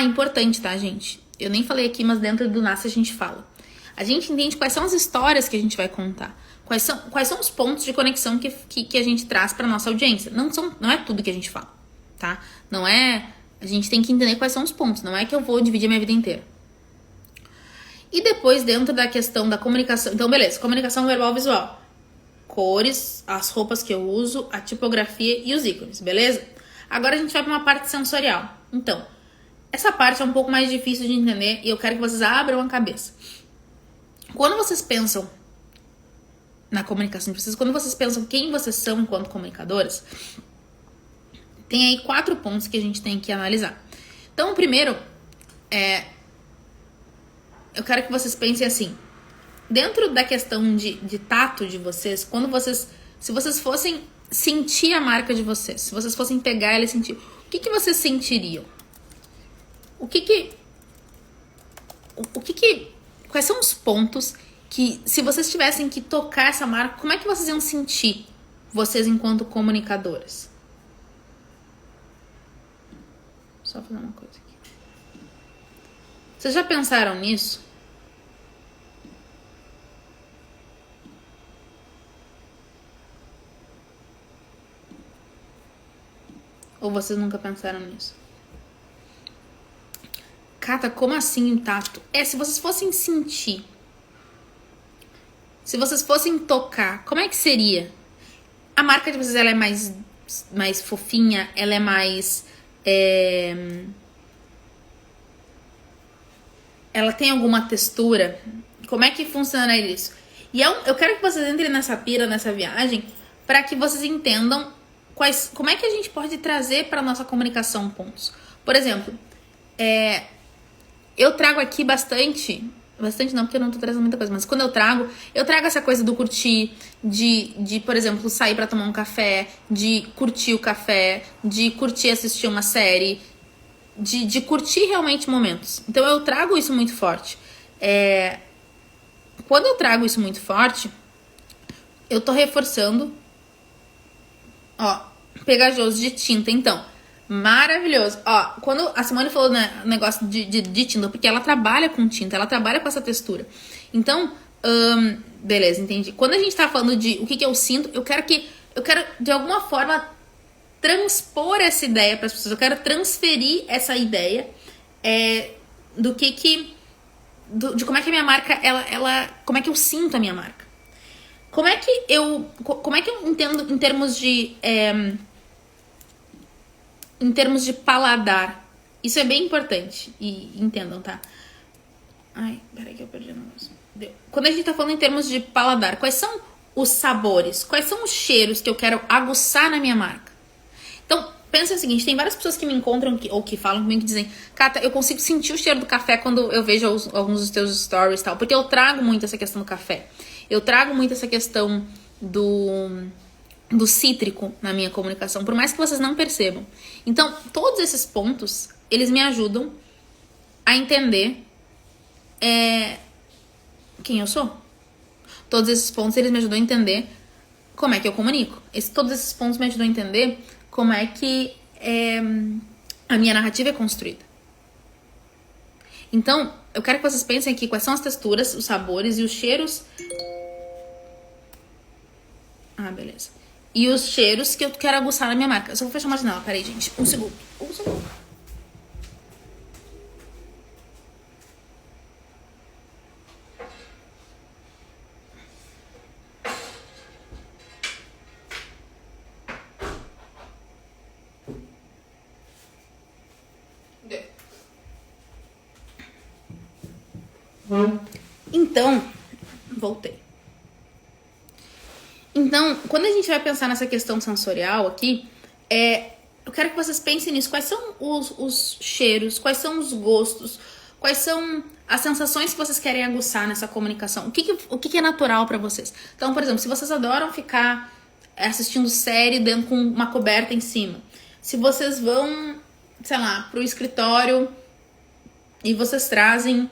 Importante, tá, gente? Eu nem falei aqui, mas dentro do Nasce a gente fala. A gente entende quais são as histórias que a gente vai contar. Quais são os pontos de conexão que a gente traz pra nossa audiência. Não é tudo que a gente fala, tá? Não é... A gente tem que entender quais são os pontos. Não é que eu vou dividir a minha vida inteira. E depois, dentro da questão da comunicação... Então, beleza. Comunicação verbal visual. Cores, as roupas que eu uso, a tipografia e os ícones, beleza? Agora a gente vai para uma parte sensorial. Então, essa parte é um pouco mais difícil de entender e eu quero que vocês abram a cabeça. Quando vocês pensam na comunicação de vocês, quando vocês pensam quem vocês são enquanto comunicadoras, tem aí 4 pontos que a gente tem que analisar. Então, o primeiro eu quero que vocês pensem assim, dentro da questão de tato de vocês, se vocês fossem sentir a marca de vocês, se vocês fossem pegar ela e sentir, o que vocês sentiriam? Quais são os pontos que, se vocês tivessem que tocar essa marca, como é que vocês iam sentir vocês enquanto comunicadoras? Só fazer uma coisa aqui. Vocês já pensaram nisso? Ou vocês nunca pensaram nisso? Cata, como assim intacto? Se vocês fossem sentir, se vocês fossem tocar, como é que seria? A marca de vocês, ela é mais fofinha, ela é mais... ela tem alguma textura? Como é que funciona isso? E eu quero que vocês entrem nessa pira, nessa viagem, para que vocês entendam como é que a gente pode trazer para nossa comunicação pontos. Por exemplo, eu trago aqui bastante não, porque eu não tô trazendo muita coisa, mas quando eu trago essa coisa do curtir, de por exemplo, sair pra tomar um café, de curtir o café, de curtir assistir uma série, de curtir realmente momentos. Então eu trago isso muito forte. Quando eu trago isso muito forte, eu tô reforçando, pegajoso de tinta, então, maravilhoso. Quando a Simone falou negócio de tinta, porque ela trabalha com tinta, ela trabalha com essa textura. Então, beleza, entendi. Quando a gente tá falando de o que eu sinto, eu quero de alguma forma transpor essa ideia para as pessoas. Eu quero transferir essa ideia de como é que a minha marca, como é que eu sinto a minha marca. Como é que eu entendo em termos de paladar? Isso é bem importante. E entendam, tá? Ai, peraí que eu perdi o negócio. Quando a gente tá falando em termos de paladar, quais são os sabores? Quais são os cheiros que eu quero aguçar na minha marca? Então, pensa o seguinte, tem várias pessoas que me encontram ou que falam comigo que dizem: Cata, eu consigo sentir o cheiro do café quando eu vejo alguns dos teus stories e tal. Porque eu trago muito essa questão do café. Eu trago muito essa questão do cítrico na minha comunicação, por mais que vocês não percebam. Então, todos esses pontos, eles me ajudam a entender quem eu sou. Todos esses pontos, eles me ajudam a entender como é que eu comunico. Todos esses pontos me ajudam a entender como é que a minha narrativa é construída. Então, eu quero que vocês pensem aqui quais são as texturas, os sabores e os cheiros. Beleza. E os cheiros que eu quero aguçar na minha marca. Eu só vou fechar uma janela. Peraí, gente. Um segundo. Então, voltei. Então, quando a gente vai pensar nessa questão sensorial aqui, eu quero que vocês pensem nisso. Quais são os cheiros, quais são os gostos, quais são as sensações que vocês querem aguçar nessa comunicação? O que é natural pra vocês? Então, por exemplo, se vocês adoram ficar assistindo série dentro com uma coberta em cima, se vocês vão, sei lá, pro escritório e vocês trazem,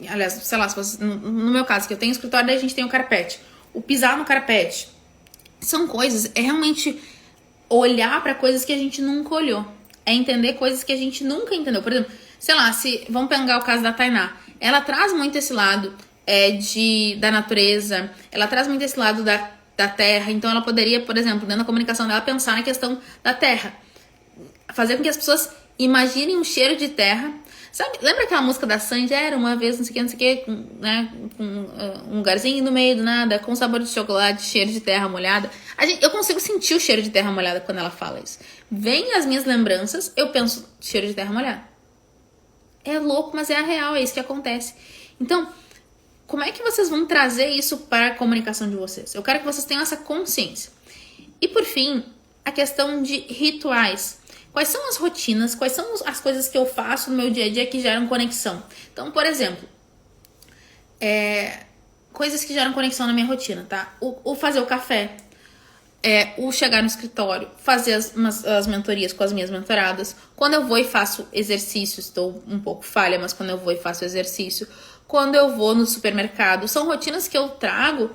aliás, sei lá, se vocês, no meu caso, que eu tenho escritório, daí a gente tem o carpete. O pisar no carpete. São coisas, realmente olhar pra coisas que a gente nunca olhou. É entender coisas que a gente nunca entendeu. Por exemplo, sei lá, vamos pegar o caso da Tainá. Ela traz muito esse lado da natureza, ela traz muito esse lado da terra. Então ela poderia, por exemplo, dentro da comunicação dela, pensar na questão da terra. Fazer com que as pessoas imaginem um cheiro de terra. Sabe, lembra aquela música da Sandy? Era uma vez, não sei o que, né? Com um lugarzinho no meio do nada, com sabor de chocolate, cheiro de terra molhada. Eu consigo sentir o cheiro de terra molhada quando ela fala isso. Vem as minhas lembranças, eu penso cheiro de terra molhada. É louco, mas é a real, é isso que acontece. Então, como é que vocês vão trazer isso para a comunicação de vocês? Eu quero que vocês tenham essa consciência. E por fim, a questão de rituais. Quais são as rotinas, quais são as coisas que eu faço no meu dia a dia que geram conexão? Então, por exemplo, coisas que geram conexão na minha rotina, tá? O fazer o café, o chegar no escritório, fazer as mentorias com as minhas mentoradas. Quando eu vou e faço exercício, estou um pouco falha, mas quando eu vou e faço exercício. Quando eu vou no supermercado, são rotinas que eu trago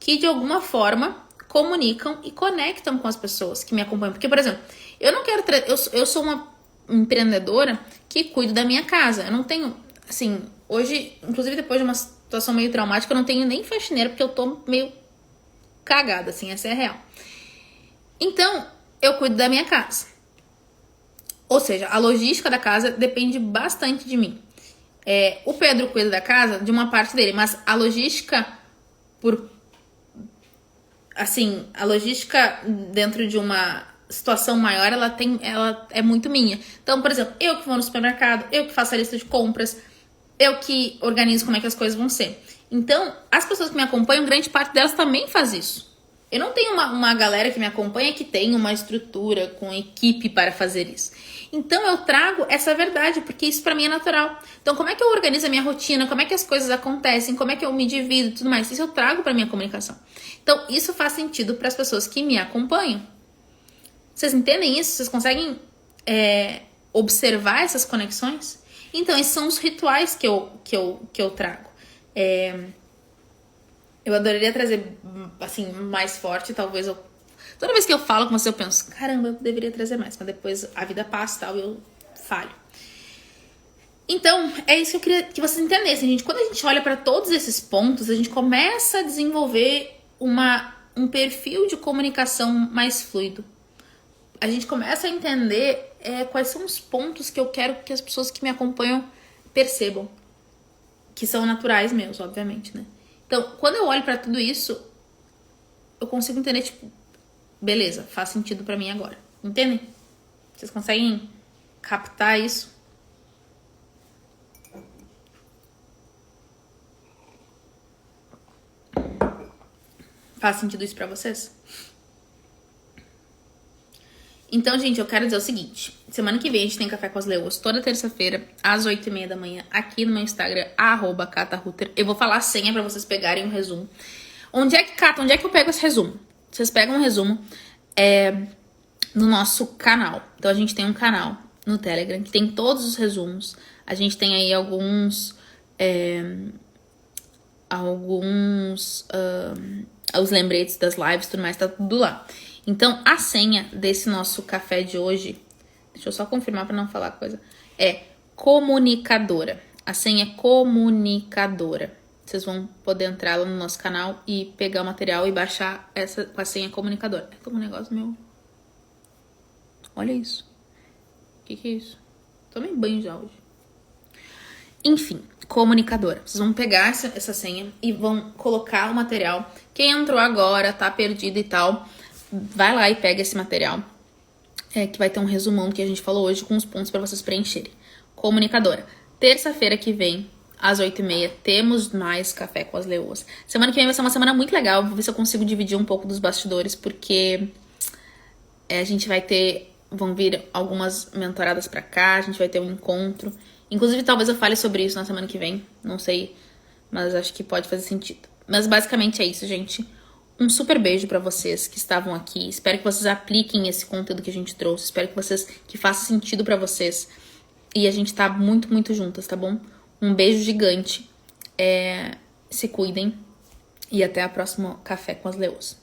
que de alguma forma comunicam e conectam com as pessoas que me acompanham. Porque, por exemplo, eu não quero... Eu sou uma empreendedora que cuido da minha casa. Eu não tenho, assim... Hoje, inclusive depois de uma situação meio traumática, eu não tenho nem faxineira, porque eu tô meio cagada, assim, essa é a real. Então, eu cuido da minha casa. Ou seja, a logística da casa depende bastante de mim. O Pedro cuida da casa de uma parte dele, mas a logística a logística dentro de uma situação maior, ela é muito minha. Então, por exemplo, eu que vou no supermercado, eu que faço a lista de compras, eu que organizo como é que as coisas vão ser. Então, as pessoas que me acompanham, grande parte delas também faz isso. Eu não tenho uma galera que me acompanha que tem uma estrutura com equipe para fazer isso. Então, eu trago essa verdade, porque isso pra mim é natural. Então, como é que eu organizo a minha rotina? Como é que as coisas acontecem? Como é que eu me divido e tudo mais? Isso eu trago pra minha comunicação. Então, isso faz sentido para as pessoas que me acompanham. Vocês entendem isso? Vocês conseguem observar essas conexões? Então, esses são os rituais que eu trago. Eu adoraria trazer, assim, mais forte, talvez eu... Toda vez que eu falo com você, eu penso, caramba, eu deveria trazer mais, mas depois a vida passa e tal, e eu falho. Então, é isso que eu queria que vocês entendessem, gente. Quando a gente olha para todos esses pontos, a gente começa a desenvolver um perfil de comunicação mais fluido. A gente começa a entender quais são os pontos que eu quero que as pessoas que me acompanham percebam. Que são naturais meus, obviamente, né? Então, quando eu olho pra tudo isso, eu consigo entender, tipo, beleza, faz sentido pra mim agora. Entendem? Vocês conseguem captar isso? Faz sentido isso pra vocês? Então, gente, eu quero dizer o seguinte. Semana que vem a gente tem Café com as Leoas, toda terça-feira, às 8h30 da manhã, aqui no meu Instagram, @catarutter. Eu vou falar a senha pra vocês pegarem o resumo. Onde é que eu pego esse resumo? Vocês pegam um resumo no nosso canal. Então, a gente tem um canal no Telegram que tem todos os resumos. A gente tem aí os lembretes das lives e tudo mais, tá tudo lá. Então, a senha desse nosso café de hoje, deixa eu só confirmar pra não falar coisa, é comunicadora. A senha é comunicadora. Vocês vão poder entrar lá no nosso canal e pegar o material e baixar essa com a senha comunicadora. É como um negócio meu. Olha isso. O que é isso? Tomei banho já hoje. Enfim, comunicadora. Vocês vão pegar essa senha e vão colocar o material. Quem entrou agora, tá perdido e tal, vai lá e pega esse material. Que vai ter um resumão que a gente falou hoje com os pontos para vocês preencherem. Comunicadora. Terça-feira que vem, às 8h30, temos mais Café com as Leoas. Semana que vem vai ser uma semana muito legal. Vou ver se eu consigo dividir um pouco dos bastidores, porque a gente vai ter... Vão vir algumas mentoradas pra cá, a gente vai ter um encontro. Inclusive, talvez eu fale sobre isso na semana que vem. Não sei, mas acho que pode fazer sentido. Mas basicamente é isso, gente. Um super beijo pra vocês que estavam aqui. Espero que vocês apliquem esse conteúdo que a gente trouxe. Espero que faça sentido pra vocês. E a gente tá muito, muito juntas, tá bom? Um beijo gigante. Se cuidem. E até a próxima Café com as Leoas.